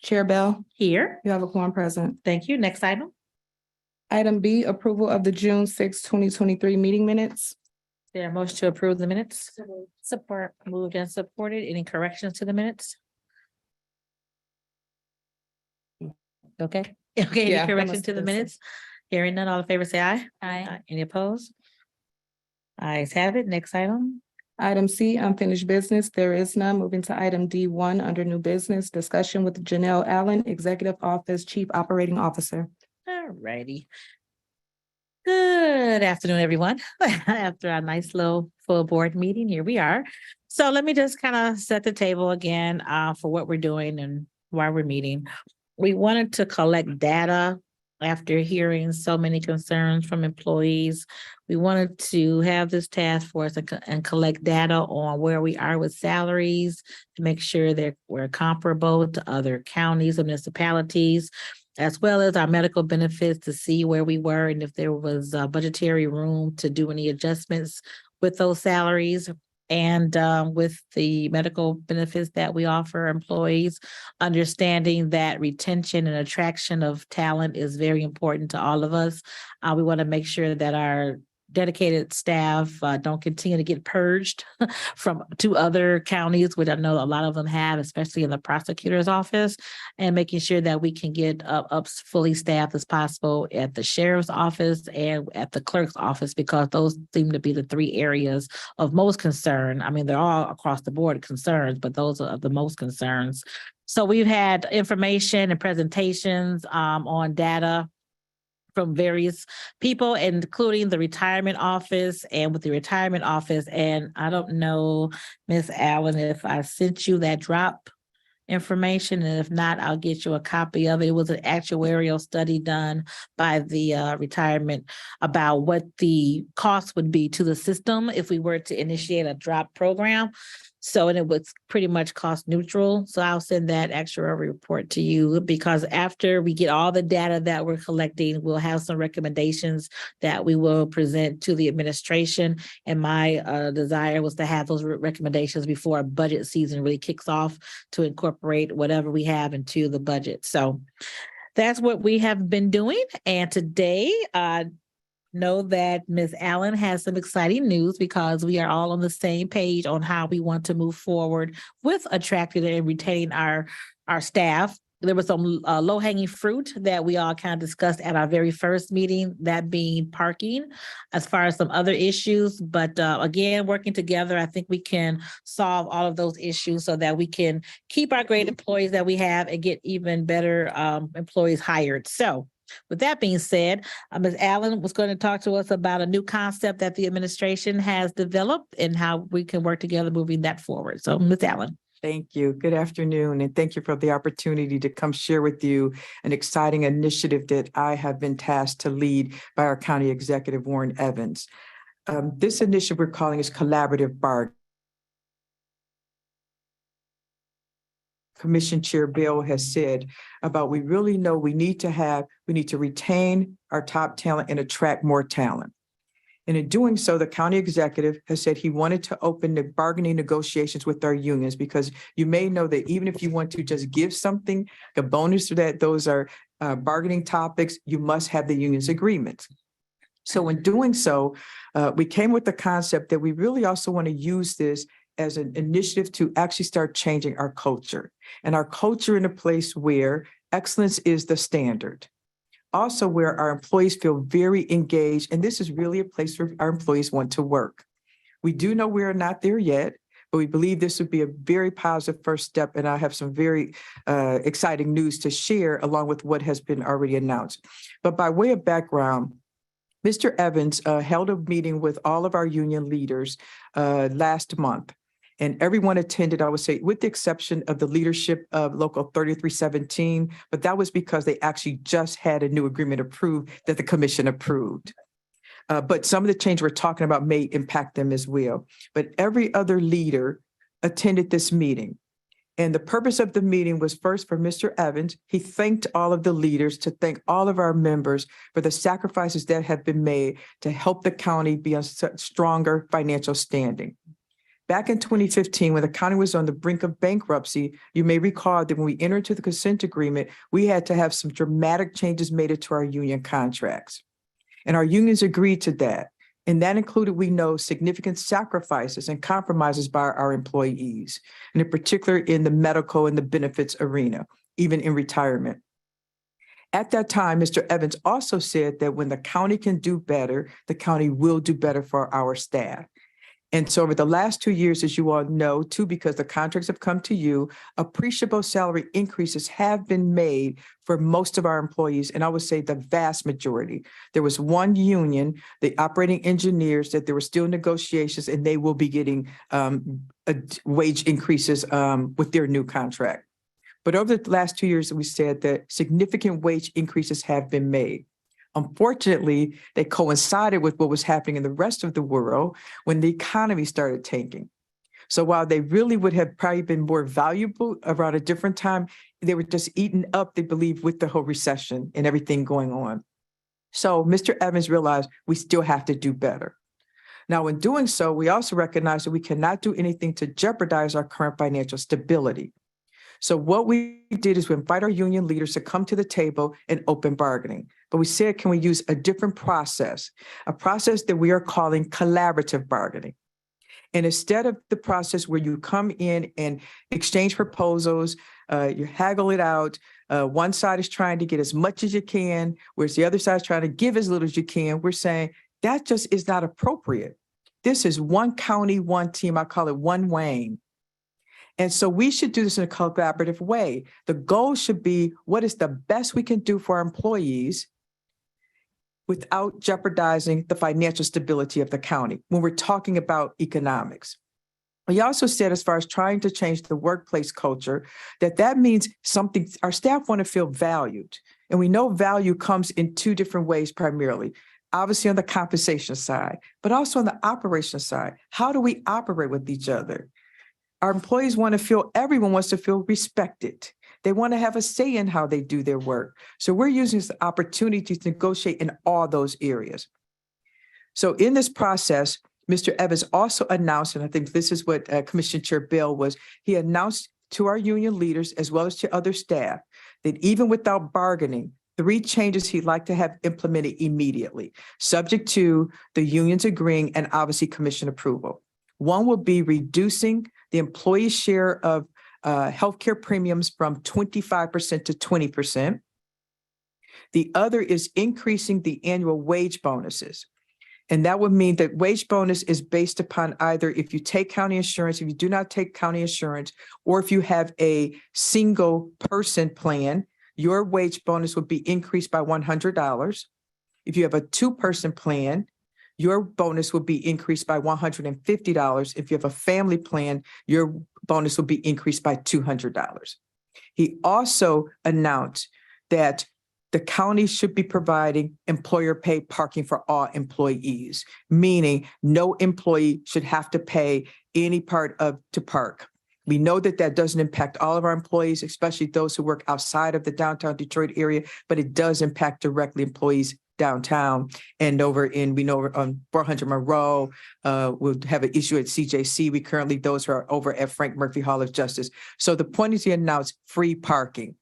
Chair Bell, Here. you have a quorum present. Thank you. Next item. Item B, approval of the June 6, 2023 meeting minutes. There a motion to approve the minutes? Support. Moved and supported. Any corrections to the minutes? Okay. Okay, Yeah, any that correction must to the have been minutes? Hearing none, all in favor say aye. Aye. Any opposed? Ayes have it. Next item. Item C, unfinished business. There is none. Moving to item D1 under new business, discussion with Janelle Allen, Executive Office Chief Operating Officer. All righty. Good afternoon, everyone. After a nice little full board meeting, here we are. So let me just kind of set the table again for what we're doing and why we're meeting. We wanted to collect data after hearing so many concerns from employees. We wanted to have this task force and collect data on where we are with salaries to make sure that we're comparable to other counties and municipalities, as well as our medical benefits to see where we were and if there was budgetary room to do any adjustments with those salaries and with the medical benefits that we offer employees, understanding that retention and attraction of talent is very important to all of us. We want to make sure that our dedicated staff don't continue to get purged from to other counties, which I know a lot of them have, especially in the prosecutor's office, and making sure that we can get up fully staffed as possible at the sheriff's office and at the clerk's office, because those seem to be the three areas of most concern. I mean, they're all across the board concerns, but those are the most concerns. So we've had information and presentations on data from various people, including the retirement office and with the retirement office. And I don't know, Ms. Allen, if I sent you that drop information, and if not, I'll get you a copy of it. It was an actuarial study done by the retirement about what the cost would be to the system if we were to initiate a drop program. So, and it was pretty much cost neutral. So I'll send that actuarial report to you, because after we get all the data that we're collecting, we'll have some recommendations that we will present to the administration. And my desire was to have those recommendations before budget season really kicks off, to incorporate whatever we have into the budget. So that's what we have been doing. And today, know that Ms. Allen has some exciting news, because we are all on the same page on how we want to move forward with attracting and retaining our staff. There was some low-hanging fruit that we all kind of discussed at our very first meeting, that being parking, as far as some other issues. But again, working together, I think we can solve all of those issues so that we can keep our great employees that we have and get even better employees hired. So with that being said, Ms. Allen was going to talk to us about a new concept that the administration has developed and how we can work together moving that forward. So, Ms. Allen. Thank you. Good afternoon, and thank you for the opportunity to come share with you an exciting initiative that I have been tasked to lead by our County Executive, Warren Evans. This initiative we're calling is Collaborative Bargaining. Commission Chair Bill has said about, we really know we need to retain our top talent and attract more talent. And in doing so, the county executive has said he wanted to open the bargaining negotiations with our unions, because you may know that even if you want to just give something, a bonus to that, those are bargaining topics, you must have the union's agreement. So in doing so, we came with the concept that we really also want to use this as an initiative to actually start changing our culture, and our culture in a place where excellence is the standard. Also where our employees feel very engaged, and this is really a place where our employees want to work. We do know we are not there yet, but we believe this would be a very positive first step, and I have some very exciting news to share along with what has been already announced. But by way of background, Mr. Evans held a meeting with all of our union leaders last month. And everyone attended, I would say, with the exception of the leadership of Local 3317, but that was because they actually just had a new agreement approved that the commission approved. But some of the change we're talking about may impact them as well. But every other leader attended this meeting. And the purpose of the meeting was first for Mr. Evans. He thanked all of the leaders, to thank all of our members for the sacrifices that have been made to help the county be on such stronger financial standing. Back in 2015, when the county was on the brink of bankruptcy, you may recall that when we entered into the consent agreement, we had to have some dramatic changes made to our union contracts. And our unions agreed to that. And that included, we know, significant sacrifices and compromises by our employees, and in particular in the medical and the benefits arena, even in retirement. At that time, Mr. Evans also said that when the county can do better, the county will do better for our staff. And so over the last 2 years, as you all know, too, because the contracts have come to you, appreciable salary increases have been made for most of our employees. And I would say the vast majority. There was one union, the operating engineers, that there were still negotiations and they will be getting wage increases with their new contract. But over the last 2 years, we said that significant wage increases have been made. Unfortunately, they coincided with what was happening in the rest of the world when the economy started tanking. So while they really would have probably been more valuable around a different time, they were just eaten up, they believe, with the whole recession and everything going on. So Mr. Evans realized we still have to do better. Now, in doing so, we also recognize that we cannot do anything to jeopardize our current financial stability. So what we did is we invite our union leaders to come to the table and open bargaining. But we said, can we use a different process, a process that we are calling collaborative bargaining? And instead of the process where you come in and exchange proposals, you haggle it out, one side is trying to get as much as you can, whereas the other side is trying to give as little as you can, we're saying that just is not appropriate. This is one county, one team, I call it one Wayne. And so we should do this in a collaborative way. The goal should be, what is the best we can do for our employees without jeopardizing the financial stability of the county when we're talking about economics. We also said, as far as trying to change the workplace culture, that means something, our staff want to feel valued. And we know value comes in two different ways primarily. Obviously on the compensation side, but also on the operational side. How do we operate with each other? Our employees want to feel, everyone wants to feel respected. They want to have a say in how they do their work. So we're using this opportunity to negotiate in all those areas. So in this process, Mr. Evans also announced, and I think this is what Commissioner Chair Bell was, he announced to our union leaders as well as to other staff that even without bargaining, 3 changes he'd like to have implemented immediately, subject to the unions agreeing and obviously commission approval. One will be reducing the employee share of healthcare premiums from 25% to 20%. The other is increasing the annual wage bonuses. And that would mean that wage bonus is based upon either if you take county insurance, if you do not take county insurance, or if you have a single person plan, your wage bonus would be increased by $100. If you have a 2-person plan, your bonus will be increased by $150. If you have a family plan, your bonus will be increased by $200. He also announced that the county should be providing employer paid parking for all employees, meaning no employee should have to pay any part to park. We know that that doesn't impact all of our employees, especially those who work outside of the downtown Detroit area, but it does impact directly employees downtown and over in, we know on 400 Monroe, we'll have an issue at CJC. We currently, those who are over at Frank Murphy Hall of Justice. So the point is to announce free parking.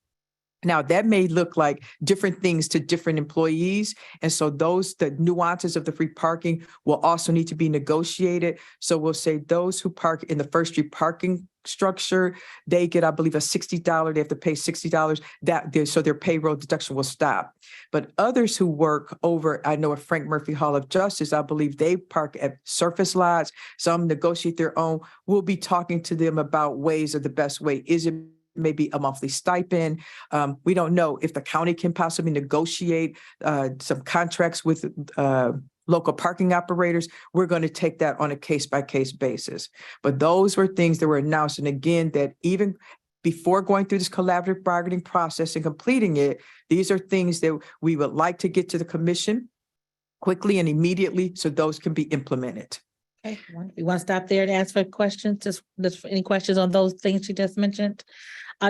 Now that may look like different things to different employees. And so the nuances of the free parking will also need to be negotiated. So we'll say those who park in the First Street parking structure, they get, I believe, a $60, they have to pay $60 so their payroll deduction will stop. But others who work over, I know at Frank Murphy Hall of Justice, I believe they park at surface lots, some negotiate their own. We'll be talking to them about ways of the best way. Is it maybe a monthly stipend? We don't know if the county can possibly negotiate some contracts with local parking operators. We're going to take that on a case-by-case basis. But those were things that were announced. And again, that even before going through this collaborative bargaining process and completing it, these are things that we would like to get to the commission quickly and immediately so those can be implemented. Okay, we want to stop there and ask for questions, just any questions on those things you just mentioned?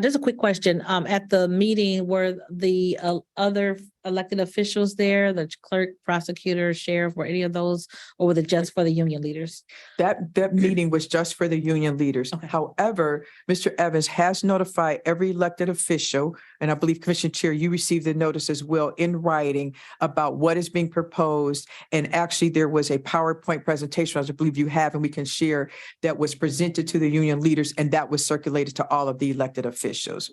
Just a quick question. At the meeting, were the other elected officials there, the clerk, prosecutor, sheriff, were any of those, or was it just for the union leaders? That meeting was just for the union leaders. Okay. However, Mr. Evans has notified every elected official, and I believe Commissioner Chair, you received the notice as well in writing about what is being proposed. And actually, there was a PowerPoint presentation, as I believe you have, and we can share, that was presented to the union leaders, and that was circulated to all of the elected officials.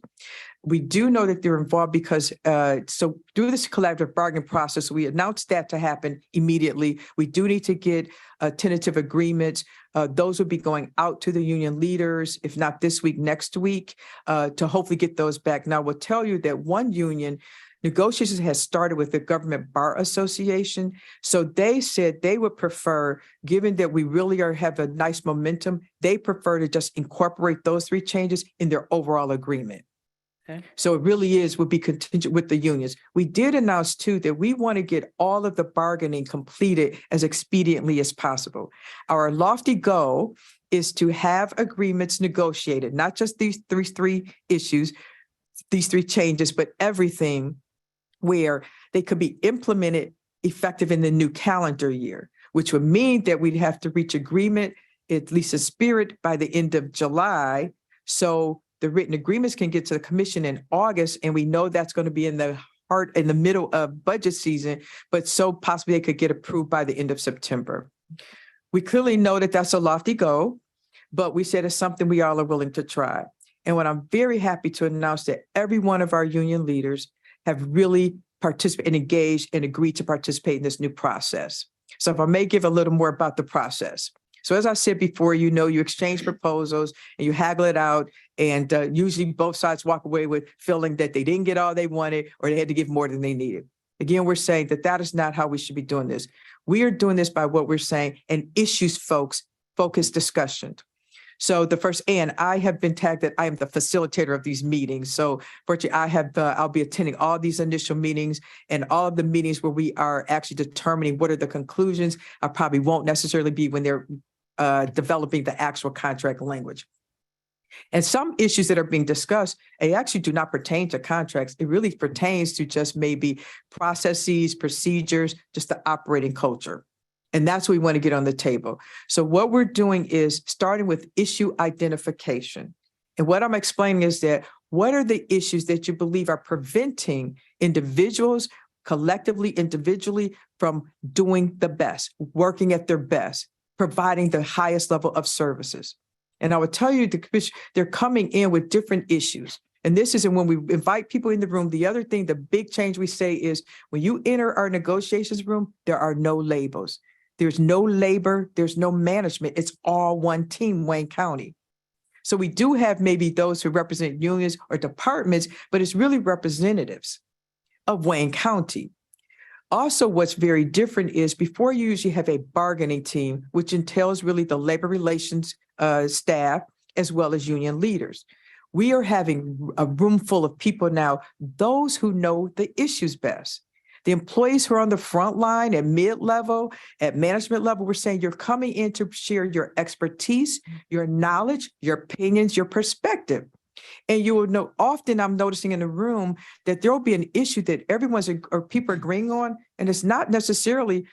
We do know that they're involved because so through this collaborative bargaining process, we announced that to happen immediately. We do need to get tentative agreements. Those will be going out to the union leaders, if not this week, next week, to hopefully get those back. Now, I will tell you that one union negotiations has started with the Government Bar Association. So they said they would prefer, given that we really have a nice momentum, they prefer to just incorporate those 3 changes in their overall agreement. Okay. So it really would be contingent with the unions. We did announce too that we want to get all of the bargaining completed as expediently as possible. Our lofty goal is to have agreements negotiated, not just these three issues, these 3 changes, but everything where they could be implemented effective in the new calendar year, which would mean that we'd have to reach agreement, at least a spirit, by the end of July. So the written agreements can get to the commission in August, and we know that's going to be in the middle of budget season, but so possibly they could get approved by the end of September. We clearly know that that's a lofty goal, but we said it's something we all are willing to try. And what I'm very happy to announce that every one of our union leaders have really participated and engaged and agreed to participate in this new process. So if I may give a little more about the process. So as I said before, you exchange proposals and you haggle it out, and usually both sides walk away with feeling that they didn't get all they wanted or they had to give more than they needed. Again, we're saying that is not how we should be doing this. We are doing this by what we're saying an issues focused discussion. So the first, and I have been tagged that I am the facilitator of these meetings. So fortunately, I'll be attending all these initial meetings and all of the meetings where we are actually determining what are the conclusions. I probably won't necessarily be when they're developing the actual contract language. And some issues that are being discussed, they actually do not pertain to contracts. It really pertains to just maybe processes, procedures, just the operating culture. And that's what we want to get on the table. So what we're doing is starting with issue identification. And what I'm explaining is that what are the issues that you believe are preventing individuals, collectively, individually, from doing the best, working at their best, providing the highest level of services. And I would tell you, they're coming in with different issues. And this is when we invite people in the room. The other thing, the big change we say is when you enter our negotiations room, there are no labels. There's no labor, there's no management. It's all one team, Wayne County. So we do have maybe those who represent unions or departments, but it's really representatives of Wayne County. Also, what's very different is before you usually have a bargaining team, which entails really the labor relations staff as well as union leaders. We are having a room full of people now, those who know the issues best. The employees who are on the front line at mid-level, at management level, we're saying you're coming in to share your expertise, your knowledge, your opinions, your perspective. And you will know, often I'm noticing in the room that there will be an issue that people are agreeing on, and it's not necessarily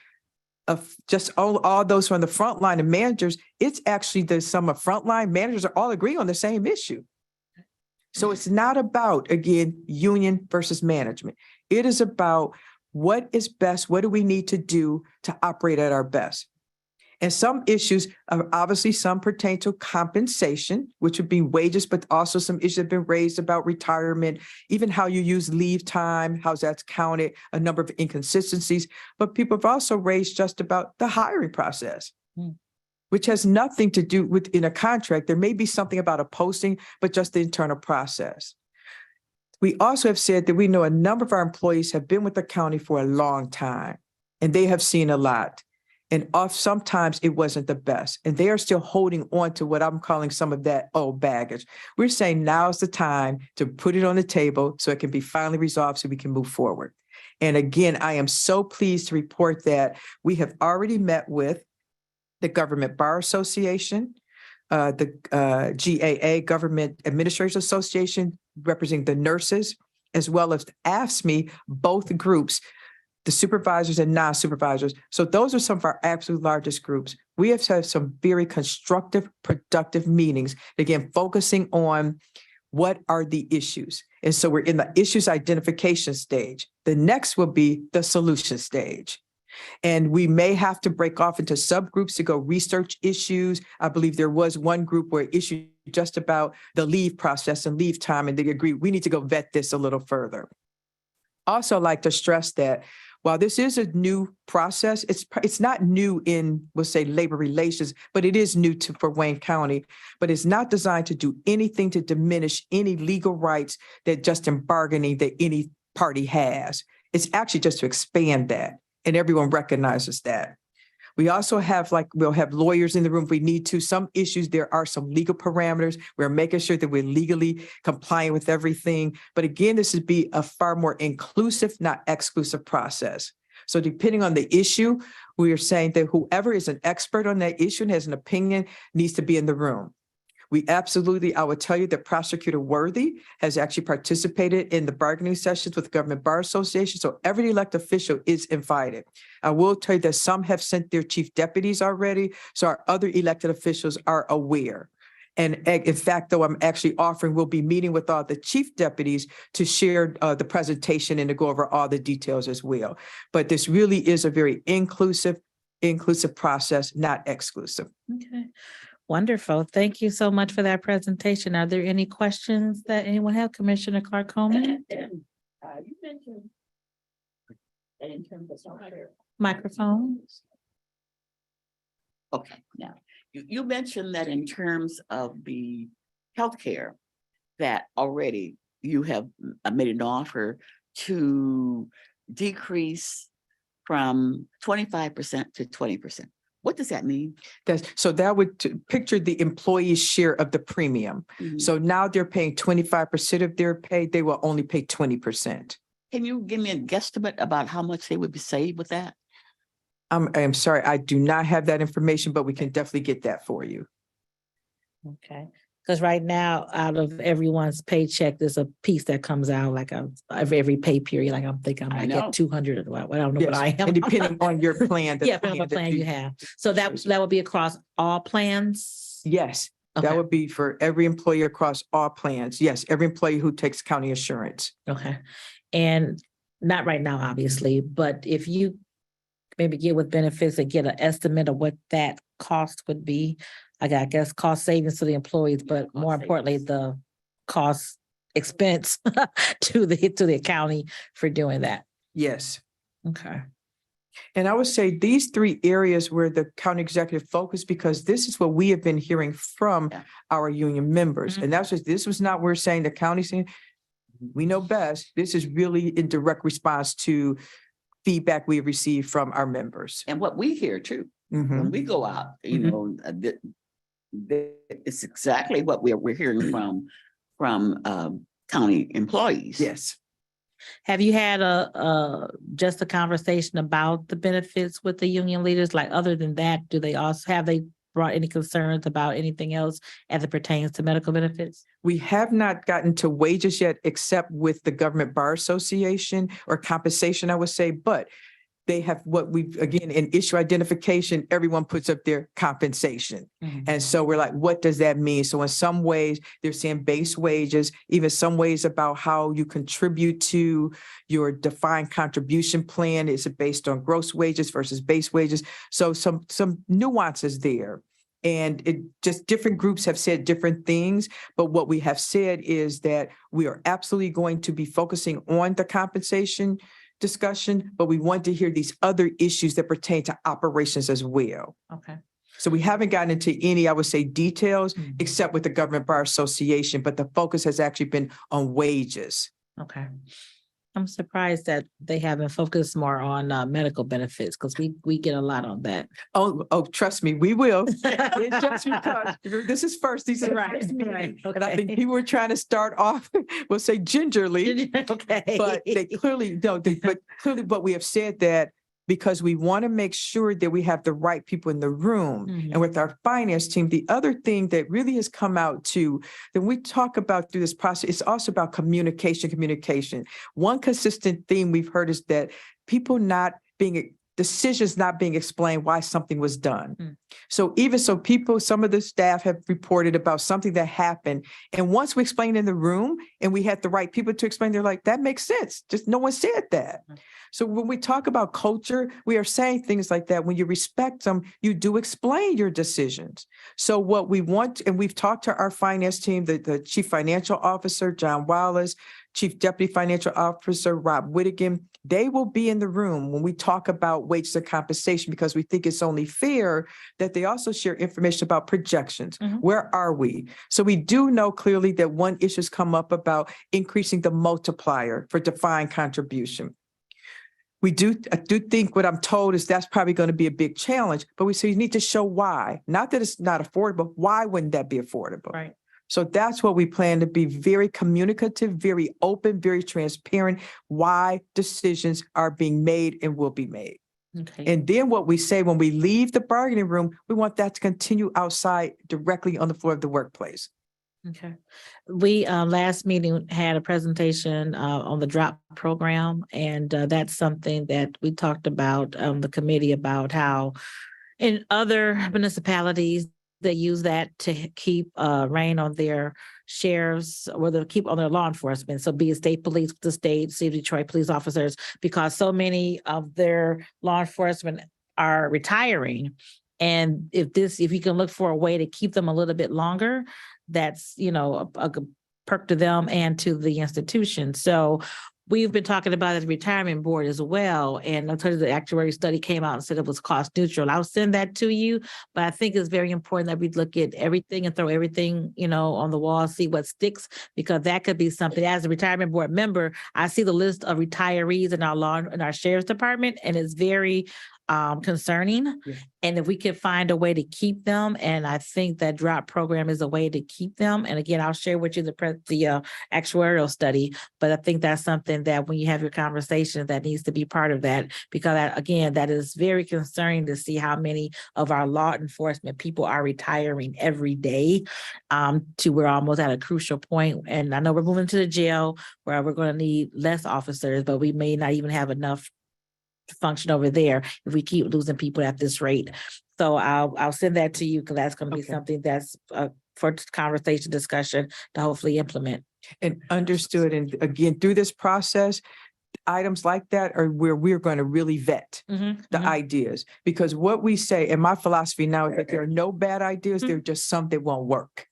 just all those who are on the front line and managers. It's actually some frontline managers are all agreeing on the same issue. So it's not about, again, union versus management. It is about what is best, what do we need to do to operate at our best? And some issues, obviously some pertain to compensation, which would be wages, but also some issues have been raised about retirement, even how you use leave time, how that's counted, a number of inconsistencies. But people have also raised just about the hiring process, which has nothing to do with in a contract. There may be something about a posting, but just the internal process. We also have said that we know a number of our employees have been with the county for a long time, and they have seen a lot. And sometimes it wasn't the best. And they are still holding on to what I'm calling some of that old baggage. We're saying now's the time to put it on the table so it can be finally resolved so we can move forward. And again, I am so pleased to report that we have already met with the Government Bar Association, the GAA, Government Administrators Association, representing the nurses, as well as AFSCME, both groups, the supervisors and non-supervisors. So those are some of our absolute largest groups. We have had some very constructive, productive meetings, again, focusing on what are the issues. And so we're in the issues identification stage. The next will be the solution stage. And we may have to break off into subgroups to go research issues. I believe there was one group where it issued just about the leave process and leave time, and they agree we need to go vet this a little further. Also like to stress that while this is a new process, it's not new in, we'll say, labor relations, but it is new for Wayne County. But it's not designed to do anything to diminish any legal rights that just in bargaining that any party has. It's actually just to expand that, and everyone recognizes that. We also have, we'll have lawyers in the room if we need to. Some issues, there are some legal parameters. We're making sure that we're legally compliant with everything. But again, this would be a far more inclusive, not exclusive process. So depending on the issue, we are saying that whoever is an expert on that issue and has an opinion needs to be in the room. We absolutely, I would tell you that Prosecutor Worthy has actually participated in the bargaining sessions with the Government Bar Association. So every elected official is invited. I will tell you that some have sent their chief deputies already. So our other elected officials are aware. And in fact, though, I'm actually offering, we'll be meeting with all the chief deputies to share the presentation and to go over all the details as well. But this really is a very inclusive process, not exclusive. Okay. Wonderful. Thank you so much for that presentation. Are there any questions that anyone have? Commissioner Clark Coleman? You mentioned that in terms of Microphone. okay, now, you mentioned that in terms of the healthcare, that already you have made an offer to decrease from 25% to 20%. What does that mean? So that would picture the employee's share of the premium. So now they're paying 25% of their pay, they will only pay 20%. Can you give me a guesstimate about how much they would be saved with that? I'm sorry, I do not have that information, but we can definitely get that for you. Okay. Because right now, out of everyone's paycheck, there's a piece that comes out like every pay period. Like I'm thinking I might get 200 or what. I don't know what I am. And depending on your plan. Yeah, depending on what plan you have. So that would be across all plans? Yes, Okay. that would be for every employee across all plans. Yes, every employee who takes county insurance. Okay. And not right now, obviously, but if you maybe get with benefits and get an estimate of what that cost would be, I guess cost savings to the employees, but more importantly, the cost expense to the county for doing that. Yes. Okay. And I would say these three areas where the county executive focused, because this is what we have been hearing from our union members. Mhm. And this was not, we're saying the county saying, we know best. This is really in direct response to feedback we received from our members. And what we hear too, Mhm. when we go out, it's exactly what we're hearing from county employees. Yes. Have you had just a conversation about the benefits with the union leaders? Like, other than that, have they brought any concerns about anything else as it pertains to medical benefits? We have not gotten to wages yet, except with the Government Bar Association or compensation, I would say, but they have again, in issue identification, everyone puts up their compensation. Mhm. And so we're like, what does that mean? So in some ways, they're saying base wages, even some ways about how you contribute to your defined contribution plan. Is it based on gross wages versus base wages? So some nuances there. And it just different groups have said different things. But what we have said is that we are absolutely going to be focusing on the compensation discussion, but we want to hear these other issues that pertain to operations as well. Okay. So we haven't gotten into any, I would say, details, Mhm. except with the Government Bar Association, but the focus has actually been on wages. Okay. I'm surprised that they haven't focused more on medical benefits, because we get a lot on that. Oh, trust me, we will. It's just because this is first, these are the first meeting. And I think Okay. people were trying to start off, we'll say gingerly, Okay. but they clearly don't. But clearly, what we have said that because we want to make sure that we have the right people in the room. Mhm. And with our finance team, the other thing that really has come out too, that we talk about through this process, it's also about communication. One consistent theme we've heard is that decisions not being explained why something was done. Mm. So some of the staff have reported about something that happened. And once we explained in the room and we had the right people to explain, they're like, that makes sense. Just no one said that. Mm. So when we talk about culture, we are saying things like that. When you respect them, you do explain your decisions. So what we want, and we've talked to our finance team, the chief financial officer, John Wallace, chief deputy financial officer, Rob Whittigan, they will be in the room when we talk about wages and compensation, because we think it's only fair that they also share information about projections. Mhm. Where are we? So we do know clearly that one issue has come up about increasing the multiplier for defined contribution. I do think what I'm told is that's probably going to be a big challenge, but we say you need to show why. Not that it's not affordable. Why wouldn't that be affordable? Right. So that's what we plan to be, very communicative, very open, very transparent, why decisions are being made and will be made. Okay. And then what we say when we leave the bargaining room, we want that to continue outside directly on the floor of the workplace. Okay. We, last meeting had a presentation, on the DROP program, and, that's something that we talked about, the committee, about how in other municipalities, they use that to keep, rein on their sheriffs, or they keep on their law enforcement. So be it state police, the state, City of Detroit police officers, because so many of their law enforcement are retiring. And if you can look for a way to keep them a little bit longer, that's, a perk to them and to the institution. So we've been talking about it as retirement board as well. And I'll tell you, the actuary study came out and said it was cost neutral. I'll send that to you, but I think it's very important that we look at everything and throw everything, on the wall, see what sticks, because that could be something. As a retirement board member, I see the list of retirees in our sheriff's department, and it's very concerning. Yeah. And if we could find a way to keep them, and I think that DROP program is a way to keep them. And again, I'll share with you the actuarial study, but I think that's something that when you have your conversation, that needs to be part of that, because that is very concerning to see how many of our law enforcement people are retiring every day, to we're almost at a crucial point. And I know we're moving to the jail where we're going to need less officers, but we may not even have enough function over there if we keep losing people at this rate. So I'll send that to you, because that's going to be Okay. something that's for conversation, discussion to hopefully implement. And understood. And again, through this process, items like that are where we're going to really vet the ideas, because what we say, and my philosophy now is that there are no bad ideas. There are just some that won't work.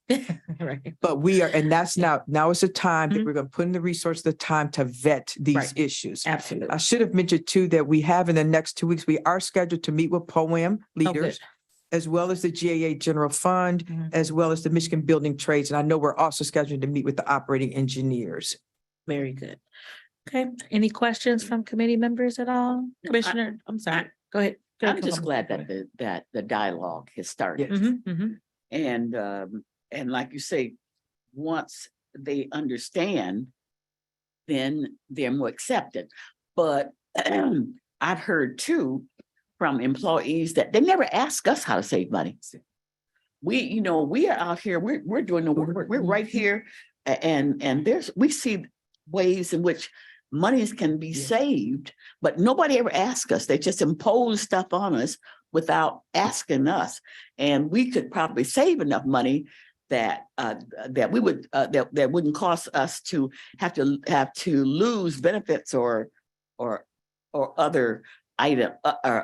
Right. But and that's now is the time that we're going to put in the resource, the time to vet these Right. issues. Absolutely. I should have mentioned too, that we have in the next 2 weeks, we are scheduled to meet with POEM leaders, as well as the GAA General Fund, Mhm. as well as the Michigan Building Trades. And I know we're also scheduled to meet with the operating engineers. Very good. Okay. Any questions from committee members at all? Commissioner, I'm sorry. Go ahead. Go ahead, I'm just Councilwoman. glad that the dialogue has started. Mhm, mhm. And like you say, once they understand, then they're more accepted. But I've heard too from employees that they never ask us how to save money. We are out here, we're doing the work, we're right here. And we see ways in which monies can be saved, but nobody ever asks us. They just impose stuff on us without asking us. And we could probably save enough money that we would that wouldn't cost us to have to lose benefits or other item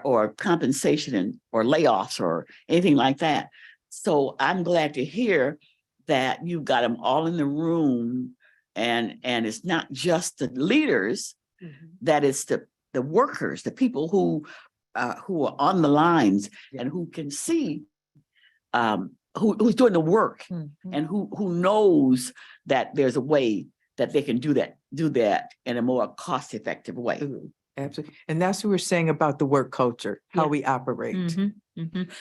or compensation or layoffs or anything like that. So I'm glad to hear that you've got them all in the room, and it's not just the leaders, that it's the workers, the people who are on the lines and who can see who's doing the work and who knows that there's a way that they can do that in a more cost-effective way. Absolutely. And that's what we're saying about the work culture, how Yeah. we operate.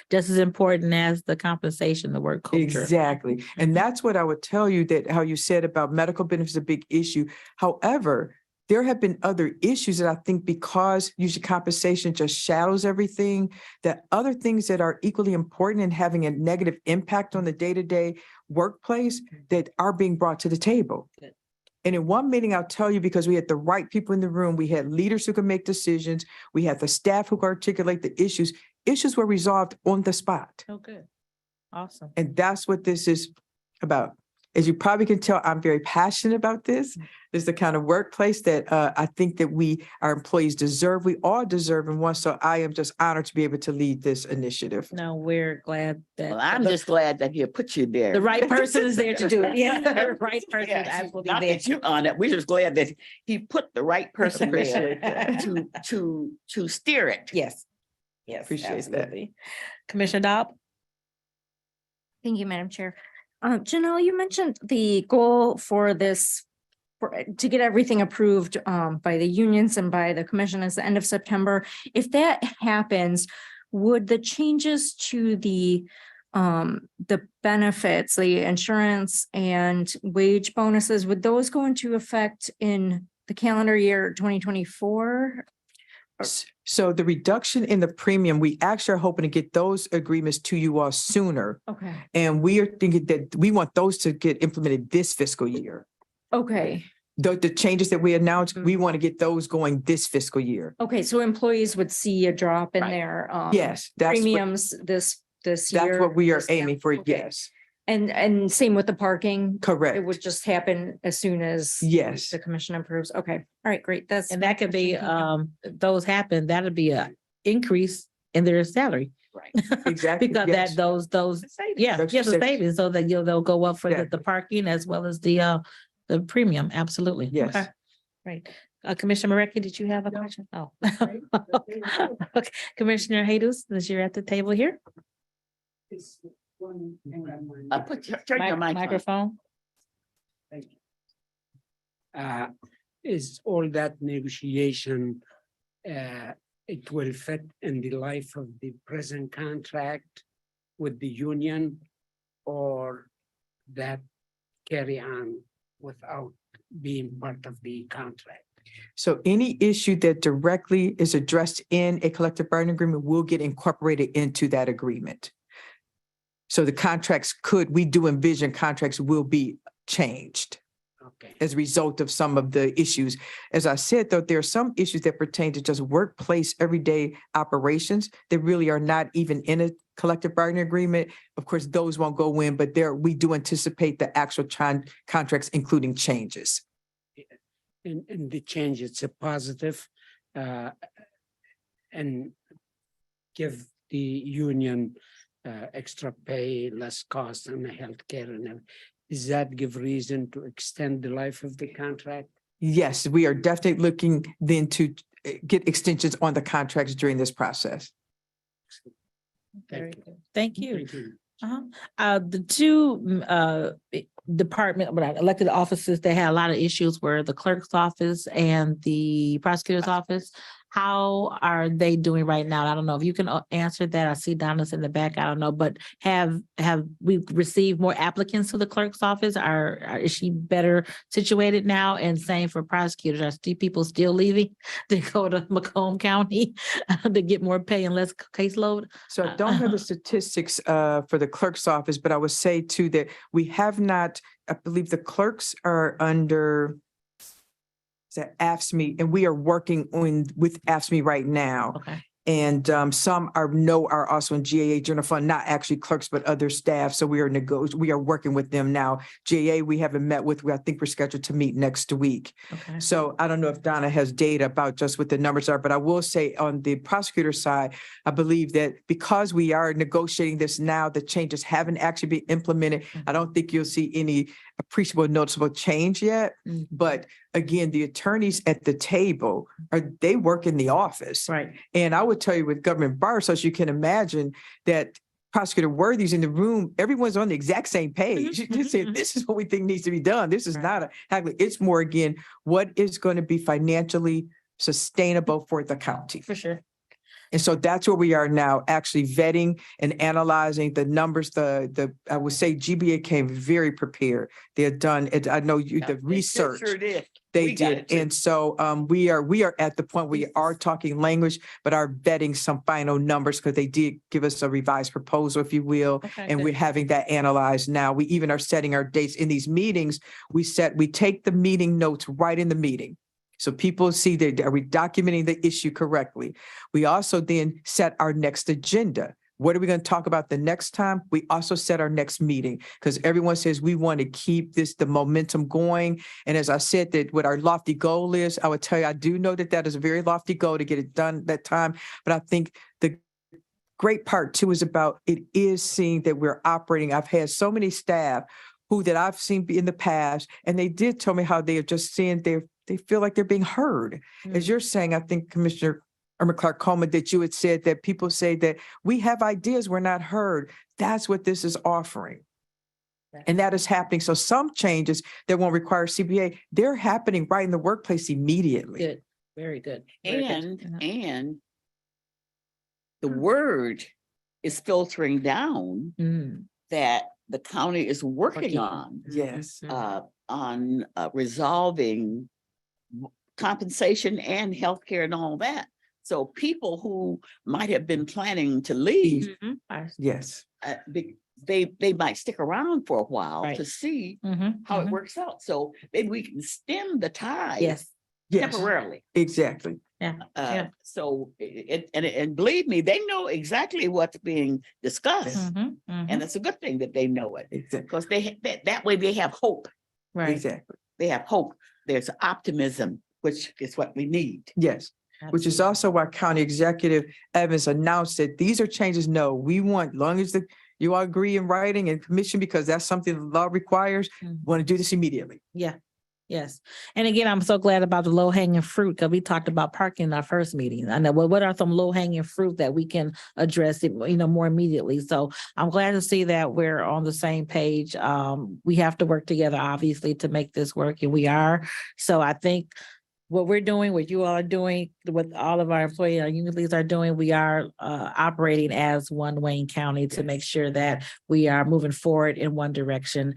Just as important as the compensation, the work culture. Exactly. And that's what I would tell you, that how you said about medical benefits is a big issue. However, there have been other issues that I think because usually compensation just shadows everything, that other things that are equally important and having a negative impact on the day-to-day workplace that are being brought to the table. Good. And in one meeting, I'll tell you, because we had the right people in the room, we had leaders who could make decisions, we had the staff who could articulate the issues. Issues were resolved on the spot. Oh, good. Awesome. And that's what this is about. As you probably can tell, I'm very passionate about this. This is the kind of workplace that I think that our employees deserve. We all deserve and want. So I am just honored to be able to lead this initiative. No, we're glad that. Well, I'm the- just glad that he put you there. The right person is there to do it. Yeah, the right person Yes, absolutely not there. that you're on it. We're just glad that he put the right person there Appreciate that. to steer it. Yes. Yes. Appreciate that. absolutely. Commissioner Dobb? Thank you, Madam Chair. Janelle, you mentioned the goal for this, to get everything approved by the unions and by the commission is the end of September. If that happens, would the changes to the benefits, the insurance and wage bonuses, would those go into effect in the calendar year 2024? So the reduction in the premium, we actually are hoping to get those agreements to you all sooner. Okay, And we are thinking that we want those to get implemented this fiscal year. okay, The changes that we announced, we want to get those going this fiscal year. okay. So employees would see a drop in Right. their Yes, that's what, premiums this year. that's what we are this year. aiming for. Okay. Yes, And same with the parking. It correct. would just happen as soon as Yes. the commission approves. Okay, all right, great. That's. And my that could be, question. Thank you. those happen, that'd be a increase in their salary. Right. Exactly. Because yes. that, those, yeah, That's yes, the just- savings, so that they'll go up for the Exactly. parking as well as the premium, absolutely. Yes. Okay. Right. Commissioner Marecki, did you have a question? Oh. Okay. Commissioner Haydus, since you're at the table here. Turn your mic on. Microphone. Is all that negotiation, it will fit in the life of the present contract with the union, or that carry on without being part of the contract? So any issue that directly is addressed in a collective bargaining agreement will get incorporated into that agreement. So the contracts we do envision contracts will be changed Okay, as a result of some of the issues. As I said, though, there are some issues that pertain to just workplace, everyday operations that really are not even in a collective bargaining agreement. Of course, those won't go in, but we do anticipate the actual contracts, including changes. and the change, it's a positive, and give the union extra pay, less cost on the healthcare and everything. Does that give reason to extend the life of the contract? Yes, we are definitely looking then to get extensions on the contracts during this process. Very Thank you. good. Thank you. Thank you. The two department, elected offices, they had a lot of issues were the clerk's office and the prosecutor's office. How are they doing right now? I don't know if you can answer that. I see Donna's in the back. I don't know, but have we received more applicants to the clerk's office? Is she better situated now? And same for prosecutors. Are people still leaving to go to Macomb County to get more pay and less caseload? So I don't have the statistics for the clerk's office, but I would say too that we have not, I believe the clerks are under AFSCME, and we are working with AFSCME right now. Okay. And some are also in GAA General Fund, not actually clerks, but other staff. So we are working with them now. GAA, we haven't met with, I think we're scheduled to meet next week. Okay. So I don't know if Donna has data about just what the numbers are, but I will say on the prosecutor side, I believe that because we are negotiating this now, the changes haven't actually been implemented. I don't think you'll see any appreciable noticeable change yet. Mhm. But again, the attorneys at the table they work in the office. Right. And I would tell you with government bar, so as you can imagine that Prosecutor Worthy's in the room, everyone's on the exact same page. Mhm, You say, mhm, this is what we think needs to be done. This is Right. not it's more again, what is going to be financially sustainable for the county? For sure. And so that's where we are now, actually vetting and analyzing the numbers. I would say GBA came very prepared. They had done it. I know you, the They sure research. did. They We got did. it too. And so we are at the point we are talking language, but are vetting some final numbers because they did give us a revised proposal, if you will. Okay, And good. we're having that analyzed now. We even are setting our dates in these meetings. We take the meeting notes right in the meeting. So people see that, are we documenting the issue correctly? We also then set our next agenda. What are we going to talk about the next time? We also set our next meeting because everyone says we want to keep the momentum going. And as I said, that what our lofty goal is, I would tell you, I do know that that is a very lofty goal to get it done that time. But I think the great part too is about it is seeing that we're operating. I've had so many staff that I've seen in the past, and they did tell me how they are just seeing they feel like they're being heard. As you're saying, I think Commissioner Irma Clark Coleman, that you had said that people say that we have ideas, we're not heard. That's what this is offering. And that is happening. So some changes that won't require CBA, they're happening right in the workplace immediately. Good, very good. very good. And the word is filtering down Mm, that the county is working Working. on, Yes. on resolving compensation and healthcare and all that. So people who might have been planning to leave, mhm, I- Yes. they might stick around for a while Right. to see mhm, how it mhm. works out. So maybe we can stem the tide Yes, Yes, temporarily. exactly. yeah. So and believe me, they know exactly what's being discussed, mhm, mhm. and it's a good thing that they know it Exactly. because that way they have hope. Right. Exactly. They have hope. There's optimism, which is what we need. Yes. Which is Absolutely. also why County Executive Evans announced that these are changes. No, we want, long as you all agree in writing and commission, because that's something the law requires, Mhm. want to do this immediately. Yeah, yes. And again, I'm so glad about the low hanging fruit because we talked about parking in our first meeting. I know, well, what are some low hanging fruit that we can address it, more immediately? So I'm glad to see that we're on the same page. We have to work together, obviously, to make this work, and we are. So I think what we're doing, what you all are doing, what all of our employee, our union leaders are doing, we are operating as one Wayne County to make sure that we are moving forward in one direction.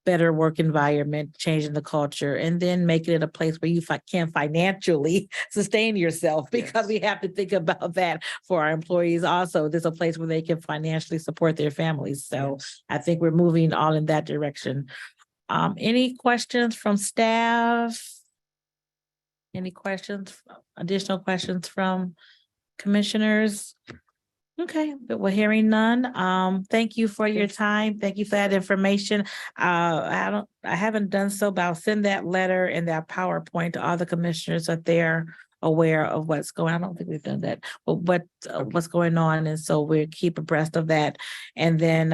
Better work environment, changing the culture, and then making it a place where you can financially sustain yourself, because Yes. we have to think about that for our employees also. There's a place where they can financially support their families. So I think we're moving all in that direction. Any questions from staff? Any questions, additional questions from commissioners? Okay, but we're hearing none. Thank you for your time. Thank you for that information. I haven't done so, but I'll send that letter and that PowerPoint to all the commissioners so that they're aware of what's going on. I don't think we've done that, but what's going on. And so we'll keep abreast of that. And then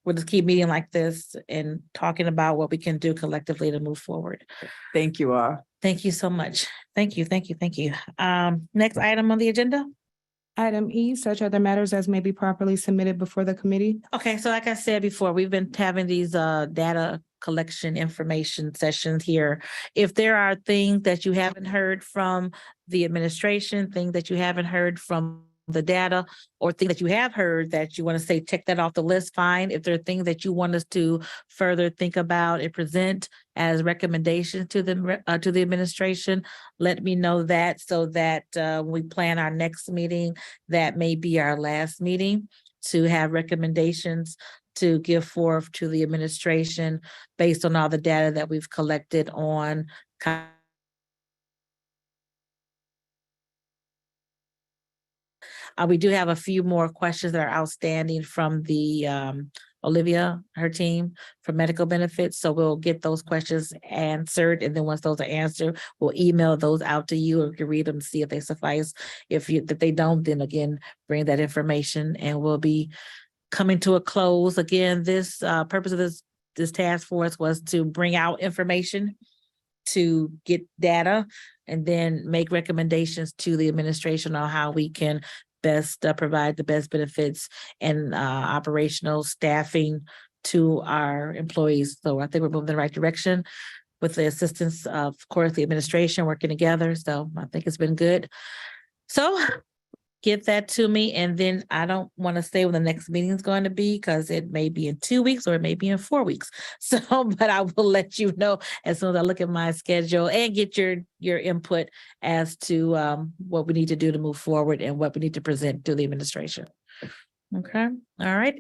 we'll just keep meeting like this and talking about what we can do collectively to move forward. Thank you all. Thank you so much. Thank you, thank you, thank you. Next item on the agenda? Item E, such other matters as may be properly submitted before the committee. Okay, so like I said before, we've been having these data collection information sessions here. If there are things that you haven't heard from the administration, things that you haven't heard from the data, or things that you have heard that you want to say, check that off the list, fine. If there are things that you want us to further think about and present as recommendations to the administration, let me know that, so that when we plan our next meeting, that may be our last meeting, to have recommendations to give forth to the administration based on all the data that we've collected on we do have a few more questions that are outstanding from the Olivia, her team, for medical benefits. So we'll get those questions answered. And then once those are answered, we'll email those out to you, and you can read them, see if they suffice. If they don't, then again, bring that information, and we'll be coming to a close. Again, this purpose of this task force was to bring out information, to get data, and then make recommendations to the administration on how we can best provide the best benefits and operational staffing to our employees. So I think we're moving in the right direction with the assistance of course, the administration working together. So I think it's been good. So get that to me, and then I don't want to say when the next meeting is going to be, because it may be in 2 weeks or it may be in 4 weeks. So, but I will let you know as soon as I look at my schedule and get your input as to what we need to do to move forward and what we need to present to the administration. Okay, all right.